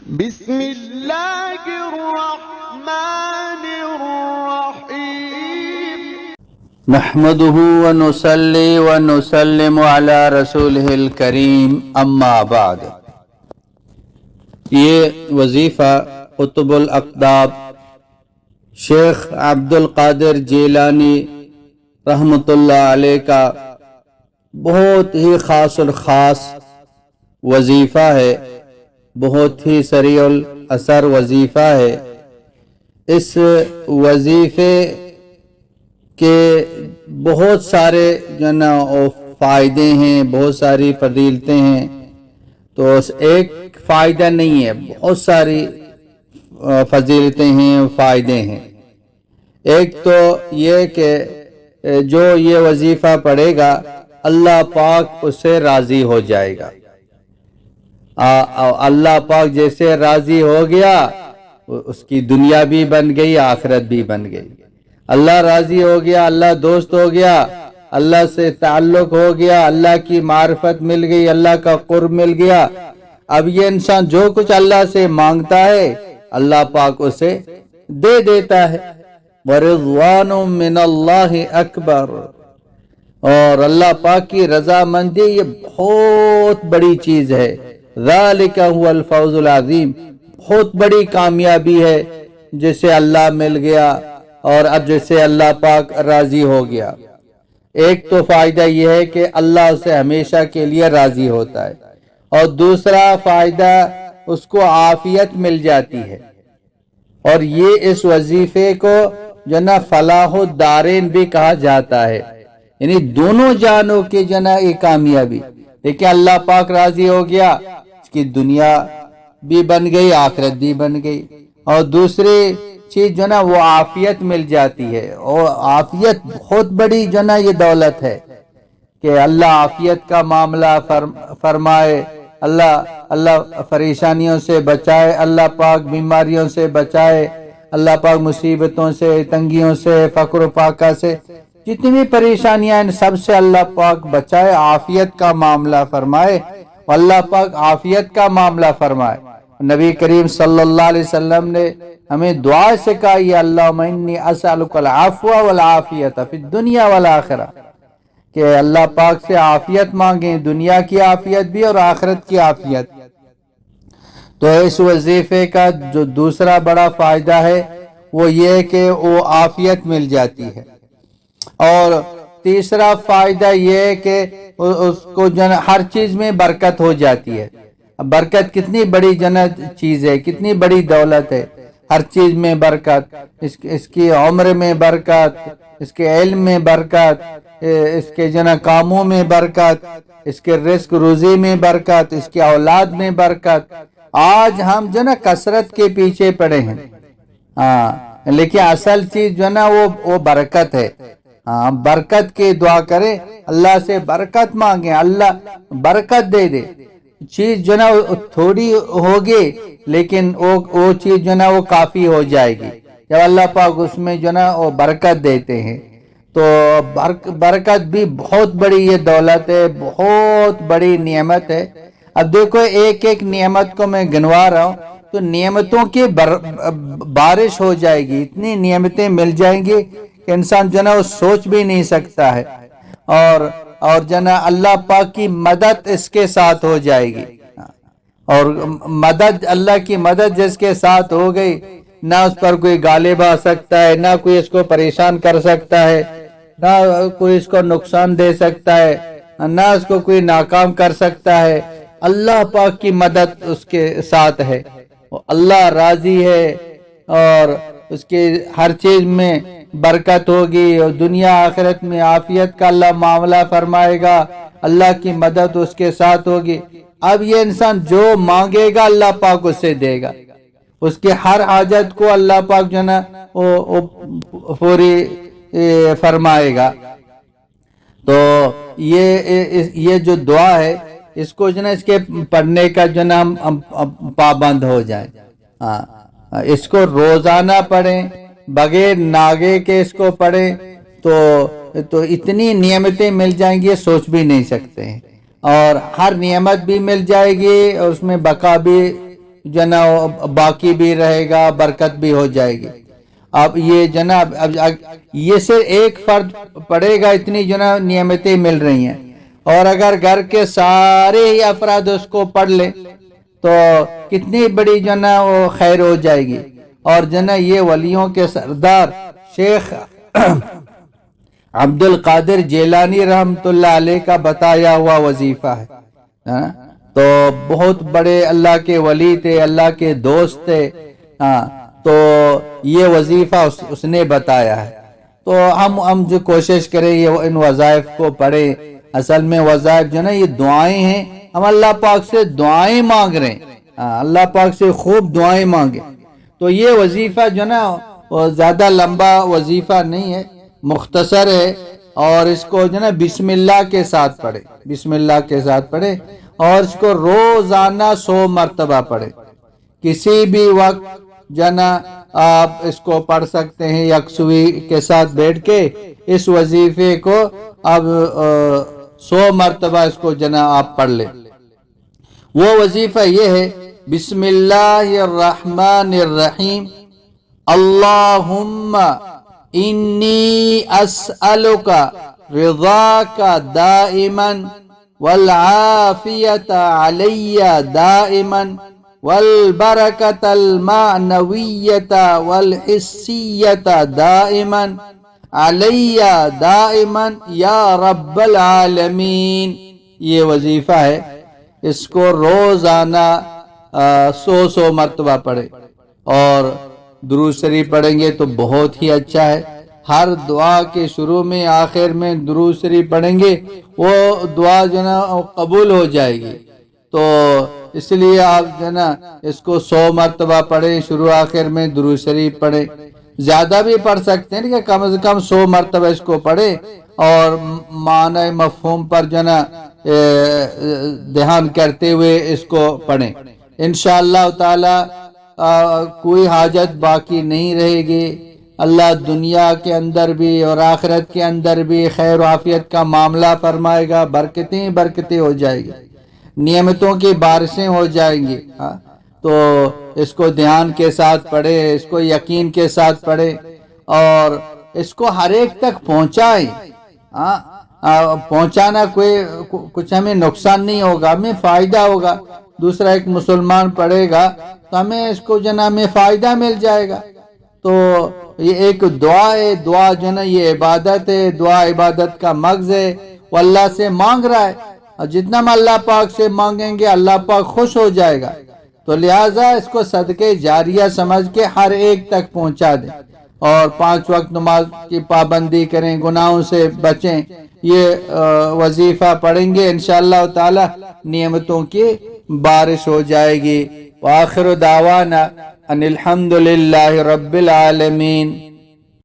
بسم اللہ الرحمن الرحیم نحمده ونصلي ونسلم على رسوله الکریم اما بعد۔ یہ وظیفہ قطب الاقطاب شیخ عبد القادر جیلانی رحمۃ اللہ علیہ کا بہت ہی خاص الخاص وظیفہ ہے، بہت ہی سریع الاثر وظیفہ ہے۔ اس وظیفے کے بہت سارے فائدے ہیں، بہت ساری فضیلتیں ہیں، تو ایک فائدہ نہیں ہے، بہت ساری فضیلتیں ہیں، فائدے ہیں۔ ایک تو یہ کہ جو یہ وظیفہ پڑھے گا اللہ پاک اس سے راضی ہو جائے گا۔ اللہ پاک جیسے راضی ہو گیا اس کی دنیا بھی بن گئی، آخرت بھی بن گئی۔ اللہ راضی ہو گیا، اللہ دوست ہو گیا، اللہ سے تعلق ہو گیا، اللہ کی معرفت مل گئی، اللہ کا قرب مل گیا۔ اب یہ انسان جو کچھ اللہ سے مانگتا ہے اللہ پاک اسے دے دیتا ہے۔ وَرِضْوَانٌ مِّنَ اللَّهِ أَكْبَرُ، اور اللہ پاک کی رضامندی یہ بہت بڑی چیز ہے۔ ذَلِكَ هُوَ الْفَوْزُ الْعَظِيمُ، بہت بڑی کامیابی ہے جسے اللہ مل گیا اور اب جسے اللہ پاک راضی ہو گیا۔ ایک تو فائدہ یہ ہے کہ اللہ اسے ہمیشہ کے لیے راضی ہوتا ہے، اور دوسرا فائدہ اس کو عافیت مل جاتی ہے، اور یہ اس وظیفے کو فلاح الدارین بھی کہا جاتا ہے، یعنی دونوں جانوں کی یہ کامیابی۔ دیکھیں اللہ پاک راضی ہو گیا، اس کی دنیا بھی بن گئی، آخرت بھی بن گئی، اور دوسری چیز وہ عافیت مل جاتی ہے، اور عافیت بہت بڑی یہ دولت ہے کہ اللہ عافیت کا معاملہ فرمائے، اللہ پریشانیوں سے بچائے، اللہ پاک بیماریوں سے بچائے، اللہ پاک مصیبتوں سے، تنگیوں سے، فقر و فاقہ سے، جتنی بھی پریشانیاں ان سب سے اللہ پاک بچائے، عافیت کا معاملہ فرمائے، اللہ پاک عافیت کا معاملہ فرمائے۔ نبی کریم صلی اللہ علیہ وسلم نے ہمیں دعا سے کہا یا اللہم انی اسألک العفو والعافیت فی الدنیا والآخرہ، کہ اللہ پاک سے عافیت مانگیں، دنیا کی عافیت بھی اور آخرت کی عافیت۔ تو اس وظیفے کا جو دوسرا بڑا فائدہ ہے وہ یہ کہ وہ عافیت مل جاتی ہے، اور تیسرا فائدہ یہ ہے کہ اس کو ہر چیز میں برکت ہو جاتی ہے۔ برکت کتنی بڑی چیز ہے، کتنی بڑی دولت ہے، ہر چیز میں برکت، اس کی عمر میں برکت، اس کے علم میں برکت، اس کے کاموں میں برکت، اس کے رزق روزی میں برکت، اس کی اولاد میں برکت۔ آج ہم کثرت کے پیچھے پڑے ہیں، لیکن اصل چیز وہ برکت ہے۔ برکت کی دعا کریں، اللہ سے برکت مانگیں، اللہ برکت دے دے۔ چیز تھوڑی ہوگی لیکن وہ چیز وہ کافی ہو جائے گی جب اللہ پاک اس میں وہ برکت دیتے ہیں۔ تو برکت بھی بہت بڑی یہ دولت ہے، بہت بڑی نعمت ہے۔ اب دیکھو ایک ایک نعمت کو میں گنوا رہا ہوں تو نعمتوں کی بارش ہو جائے گی، اتنی نعمتیں مل جائیں گی کہ انسان وہ سوچ بھی نہیں سکتا ہے، اور اللہ پاک کی مدد اس کے ساتھ ہو جائے گی، اور مدد اللہ کی مدد جس کے ساتھ ہو گئی نہ اس پر کوئی غالب آ سکتا ہے، نہ کوئی اس کو پریشان کر سکتا ہے، نہ کوئی اس کو نقصان دے سکتا ہے، نہ اس کو کوئی ناکام کر سکتا ہے۔ اللہ پاک کی مدد اس کے ساتھ ہے، اللہ راضی ہے، اور اس کے ہر چیز میں برکت ہوگی، اور دنیا آخرت میں عافیت کا اللہ معاملہ فرمائے گا، اللہ کی مدد اس کے ساتھ ہوگی۔ اب یہ انسان جو مانگے گا اللہ پاک اسے دے گا، اس کے ہر حاجت کو اللہ پاک پوری فرمائے گا۔ تو یہ جو دعا ہے اس کو اس کے پڑھنے کا ہم پابند ہو جائیں، اس کو روزانہ پڑھیں، بغیر ناگے کے اس کو پڑھیں تو اتنی نعمتیں مل جائیں گی سوچ بھی نہیں سکتے ہیں۔ اور ہر نعمت بھی مل جائے گی اور اس میں بقا بھی جو نا باقی بھی رہے گا، برکت بھی ہو جائے گی۔ اب یہ جناب یہ صرف ایک فرد پڑھے گا، اتنی جو نا نعمتیں مل رہی ہیں، اور اگر گھر کے سارے ہی افراد اس کو پڑھ لیں تو کتنی بڑی جو نا وہ خیر ہو جائے گی۔ اور جو نا یہ ولیوں کے سردار شیخ عبد القادر جیلانی رحمۃ اللہ علیہ کا بتایا ہوا وظیفہ ہے۔ تو بہت بڑے اللہ کے ولی تھے، اللہ کے دوست تھے، تو یہ وظیفہ اس نے بتایا ہے۔ تو ہم جو کوشش کریں یہ ان وظائف کو پڑھیں۔ اصل میں وظائف جو نا یہ دعائیں ہیں، ہم اللہ پاک سے دعائیں مانگ رہے ہیں، اللہ پاک سے خوب دعائیں مانگیں۔ تو یہ وظیفہ جو نا زیادہ لمبا وظیفہ نہیں ہے، مختصر ہے، اور اس کو جو نا بسم اللہ کے ساتھ پڑھے، بسم اللہ کے ساتھ پڑھے، اور اس کو روزانہ 100 مرتبہ پڑھے۔ کسی بھی وقت جو نا آپ اس کو پڑھ سکتے ہیں، یکسوئی کے ساتھ بیٹھ کے اس وظیفے کو اب 100 مرتبہ اس کو جو نا آپ پڑھ لیں۔ وہ وظیفہ یہ ہے: بسم اللہ الرحمن الرحیم، اللہم انی اسألک رضاک دائما والعافیت علی دائما والبرکت المعنویت والحسیت دائما علی دائما یا رب العالمین۔ یہ وظیفہ ہے، اس کو روزانہ 100 مرتبہ پڑھے، اور درود شریف پڑھیں گے تو بہت ہی اچھا ہے۔ ہر دعا کے شروع میں آخر میں درود شریف پڑھیں گے، وہ دعا جو نا قبول ہو جائے گی۔ تو اس لیے آپ جو نا اس کو 100 مرتبہ پڑھیں، شروع آخر میں درود شریف پڑھیں۔ زیادہ بھی پڑھ سکتے ہیں کہ کم از کم 100 مرتبہ اس کو پڑھیں، اور معنی مفہوم پر جو نا دھیان کرتے ہوئے اس کو پڑھیں۔ انشاءاللہ تعالی کوئی حاجت باقی نہیں رہے گی۔ اللہ دنیا کے اندر بھی اور آخرت کے اندر بھی خیر و عافیت کا معاملہ فرمائے گا، برکتیں برکتیں ہو جائے گی، نعمتوں کی بارشیں ہو جائیں گی۔ تو اس کو دھیان کے ساتھ پڑھے، اس کو یقین کے ساتھ پڑھے، اور اس کو ہر ایک تک پہنچائیں۔ پہنچانا کچھ ہمیں نقصان نہیں ہوگا، ہمیں فائدہ ہوگا۔ دوسرا ایک مسلمان پڑھے گا تو ہمیں اس کو جو نا ہمیں فائدہ مل جائے گا۔ تو یہ ایک دعا ہے، دعا جو نا یہ عبادت ہے، دعا عبادت کا مغز ہے، وہ اللہ سے مانگ رہا ہے، اور جتنا ہم اللہ پاک سے مانگیں گے اللہ پاک خوش ہو جائے گا۔ تو لہٰذا اس کو صدقے جاریہ سمجھ کے ہر ایک تک پہنچا دیں، اور 5 وقت نماز کی پابندی کریں، گناہوں سے بچیں۔ یہ وظیفہ پڑھیں گے انشاءاللہ تعالی نعمتوں کی بارش ہو جائے گی۔ وآخر دعوانا ان الحمد للہ رب العالمین۔